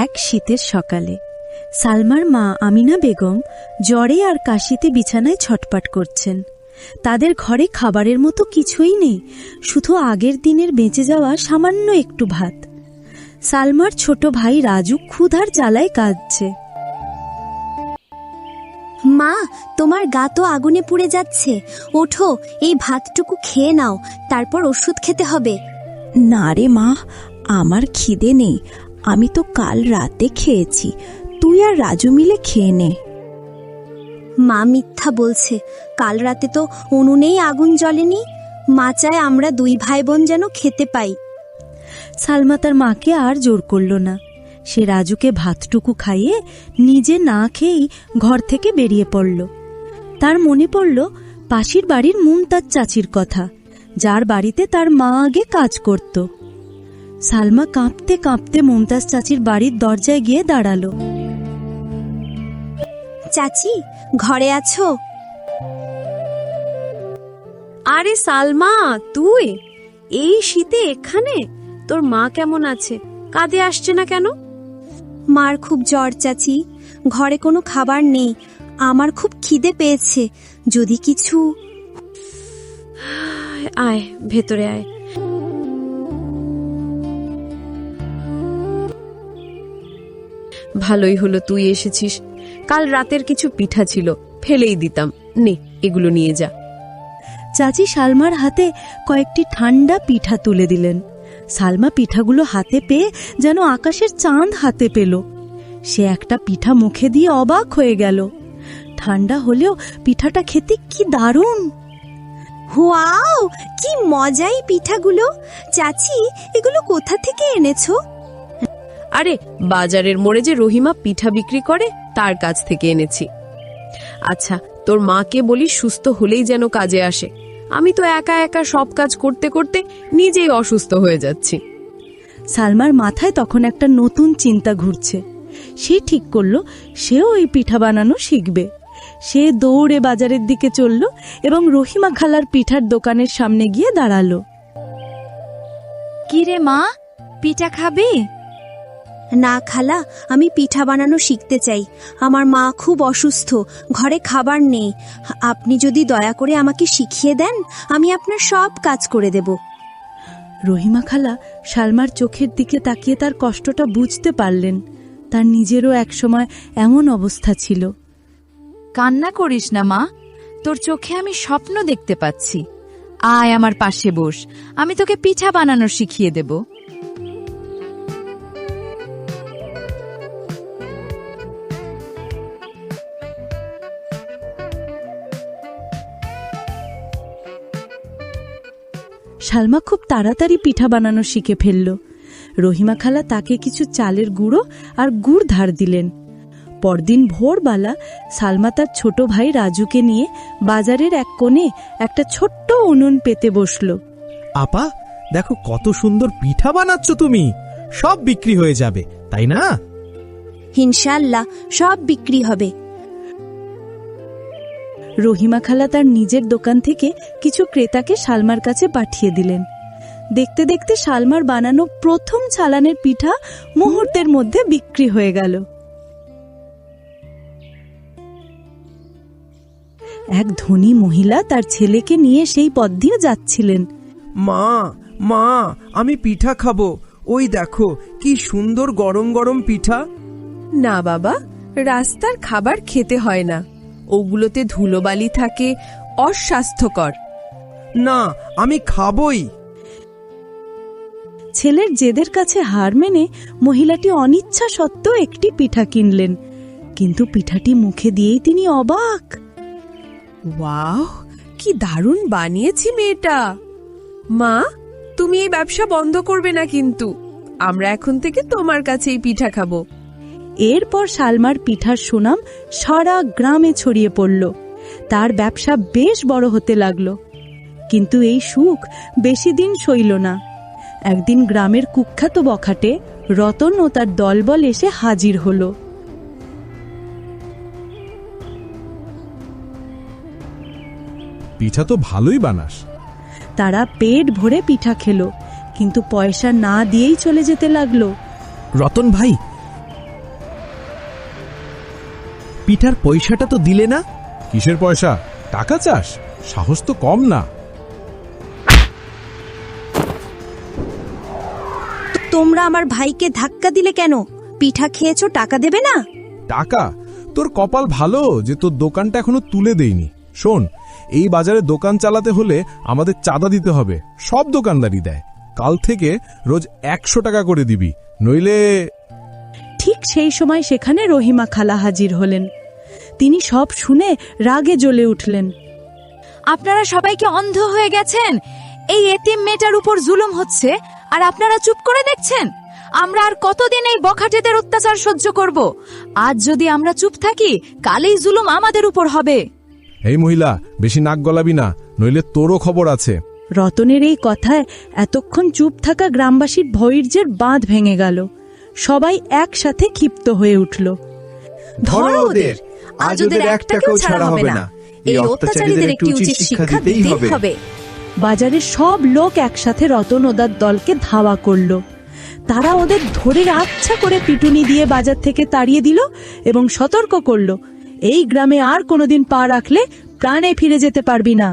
এক শীতের সকালে সালমার মা আমিনা বেগম জ্বরে আর কাশিতে বিছানায় ছটপট করছেন। তাদের ঘরে খাবারের মতো কিছুই নেই, শুধু আগের দিনের বেঁচে যাওয়া সামান্য একটু ভাত। সালমার ছোট ভাই রাজু ক্ষুধার জ্বালায় কাঁদছে। মা, তোমার গা তো আগুনে পুড়ে যাচ্ছে, ওঠো, এই ভাতটুকু খেয়ে নাও, তারপর ওষুধ খেতে হবে। না রে মা, আমার খিদে নেই, আমি তো কাল রাতে খেয়েছি, তুই আর রাজু মিলে খেয়ে নে। মা মিথ্যা বলছে, কাল রাতে তো উনুনেই আগুন জ্বলেনি। মা চায় আমরা দুই ভাই বোন যেন খেতে পাই। সালমা তার মাকে আর জোর করল না। সে রাজুকে ভাতটুকু খাইয়ে নিজে না খেয়েই ঘর থেকে বেরিয়ে পড়ল। তার মনে পড়ল পাশের বাড়ির মুমতাজ চাচির কথা, যার বাড়িতে তার মা আগে কাজ করত। সালমা কাঁপতে কাঁপতে মুমতাজ চাচির বাড়ির দরজায় গিয়ে দাঁড়ালো। চাচি, ঘরে আছো? আরে সালমা, তুই এই শীতে এখানে? তোর মা কেমন আছে? কাঁদে আসছে না কেন? মার খুব জ্বর চাচি, ঘরে কোনো খাবার নেই, আমার খুব খিদে পেয়েছে, যদি কিছু। আয় ভেতরে আয়। ভালোই হলো তুই এসেছিস, কাল রাতের কিছু পিঠা ছিল, ফেলেই দিতাম, নে এগুলো নিয়ে যা। চাচি সালমার হাতে কয়েকটি ঠান্ডা পিঠা তুলে দিলেন। সালমা পিঠাগুলো হাতে পেয়ে যেন আকাশের চাঁদ হাতে পেল। সে একটা পিঠা মুখে দিয়ে অবাক হয়ে গেল। ঠান্ডা হলেও পিঠাটা খেতে কি দারুণ! ওয়াও, কি মজাই পিঠাগুলো! চাচি, এগুলো কোথা থেকে এনেছো? আরে বাজারের মোড়ে যে রহিমা পিঠা বিক্রি করে, তার কাছ থেকে এনেছি। আচ্ছা, তোর মাকে বলি সুস্থ হলেই যেন কাজে আসে, আমি তো একা একা সব কাজ করতে করতে নিজেই অসুস্থ হয়ে যাচ্ছি। সালমার মাথায় তখন একটা নতুন চিন্তা ঘুরছে। সে ঠিক করলো সেও এই পিঠা বানানো শিখবে। সে দৌড়ে বাজারের দিকে চলল এবং রহিমা খালার পিঠার দোকানের সামনে গিয়ে দাঁড়ালো। কি রে মা, পিঠা খাবি? না খালা, আমি পিঠা বানানো শিখতে চাই। আমার মা খুব অসুস্থ, ঘরে খাবার নেই। আপনি যদি দয়া করে আমাকে শিখিয়ে দেন, আমি আপনার সব কাজ করে দেব। রহিমা খালা সালমার চোখের দিকে তাকিয়ে তার কষ্টটা বুঝতে পারলেন। তার নিজেরও একসময় এমন অবস্থা ছিল। কান্না করিস না মা, তোর চোখে আমি স্বপ্ন দেখতে পাচ্ছি। আয় আমার পাশে বস, আমি তোকে পিঠা বানানো শিখিয়ে দেব। সালমা খুব তাড়াতাড়ি পিঠা বানানো শিখে ফেলল। রহিমা খালা তাকে কিছু চালের গুঁড়ো আর গুড় ধার দিলেন। পরদিন ভোরবেলা সালমা তার ছোট ভাই রাজুকে নিয়ে বাজারের এক কোণে একটা ছোট্ট উনুন পেতে বসল। আপা, দেখো কত সুন্দর পিঠা বানাচ্ছ তুমি, সব বিক্রি হয়ে যাবে, তাই না? ইনশাআল্লাহ সব বিক্রি হবে। রহিমা খালা তার নিজের দোকান থেকে কিছু ক্রেতাকে সালমার কাছে পাঠিয়ে দিলেন। দেখতে দেখতে সালমার বানানো প্রথম চালানের পিঠা মুহূর্তের মধ্যে বিক্রি হয়ে গেল। এক ধনী মহিলা তার ছেলেকে নিয়ে সেই পথ দিয়ে যাচ্ছিলেন। মা, মা, আমি পিঠা খাবো, ওই দেখো কি সুন্দর গরম গরম পিঠা। না বাবা, রাস্তার খাবার খেতে হয় না, ওগুলোতে ধুলোবালি থাকে, অস্বাস্থ্যকর। না, আমি খাবই। ছেলের জেদের কাছে হার মেনে মহিলাটি অনিচ্ছা সত্ত্বেও একটি পিঠা কিনলেন, কিন্তু পিঠাটি মুখে দিয়েই তিনি অবাক। ওয়াও, কি দারুণ বানিয়েছি মেয়েটা। মা, তুমি এই ব্যবসা বন্ধ করবে না কিন্তু, আমরা এখন থেকে তোমার কাছেই পিঠা খাবো। এরপর সালমার পিঠার সুনাম সারা গ্রামে ছড়িয়ে পড়ল। তার ব্যবসা বেশ বড় হতে লাগলো। কিন্তু এই সুখ বেশি দিন সইল না। একদিন গ্রামের কুখ্যাত বখাটে রতন ও তার দলবল এসে হাজির হলো। পিঠা তো ভালোই বানাস। তারা পেট ভরে পিঠা খেলো, কিন্তু পয়সা না দিয়েই চলে যেতে লাগলো। রতন ভাই, পিঠার পয়সাটা তো দিলে না? কিসের পয়সা? টাকা চাস? সাহস তো কম না। তোমরা আমার ভাইকে ধাক্কা দিলে কেন? পিঠা খেয়েছো, টাকা দেবে না? টাকা? তোর কপাল ভালো যে তোর দোকানটা এখনো তুলে দেইনি। শোন, এই বাজারে দোকান চালাতে হলে আমাদের চাঁদা দিতে হবে। সব দোকানদারই দেয়। কাল থেকে রোজ 100 টাকা করে দিবি, নইলে। ঠিক সেই সময় সেখানে রহিমা খালা হাজির হলেন। তিনি সব শুনে রাগে জ্বলে উঠলেন। আপনারা সবাইকে অন্ধ হয়ে গেছেন? এই এতিম মেয়েটার উপর জুলুম হচ্ছে আর আপনারা চুপ করে দেখছেন? আমরা আর কতদিন এই বখাটেদের অত্যাচার সহ্য করব? আজ যদি আমরা চুপ থাকি, কালই জুলুম আমাদের উপর হবে। এই মহিলা, বেশি নাক গলাবি না, নইলে তোরও খবর আছে। রতনের এই কথায় এতক্ষণ চুপ থাকা গ্রামবাসীর ধৈর্যের বাঁধ ভেঙে গেল। সবাই একসাথে ক্ষিপ্ত হয়ে উঠল। ধরো ওদের, আজ ওদের একটাকেও ছাড়া হবে না। এই অত্যাচারীদের একটি উচিত শিক্ষা দিতেই হবে। বাজারের সব লোক একসাথে রতন ওদার দলকে ধাওয়া করল। তারা ওদের ধরে আচ্ছা করে পিটুনি দিয়ে বাজার থেকে তাড়িয়ে দিল এবং সতর্ক করল, এই গ্রামে আর কোনোদিন পা রাখলে প্রাণে ফিরে যেতে পারবি না।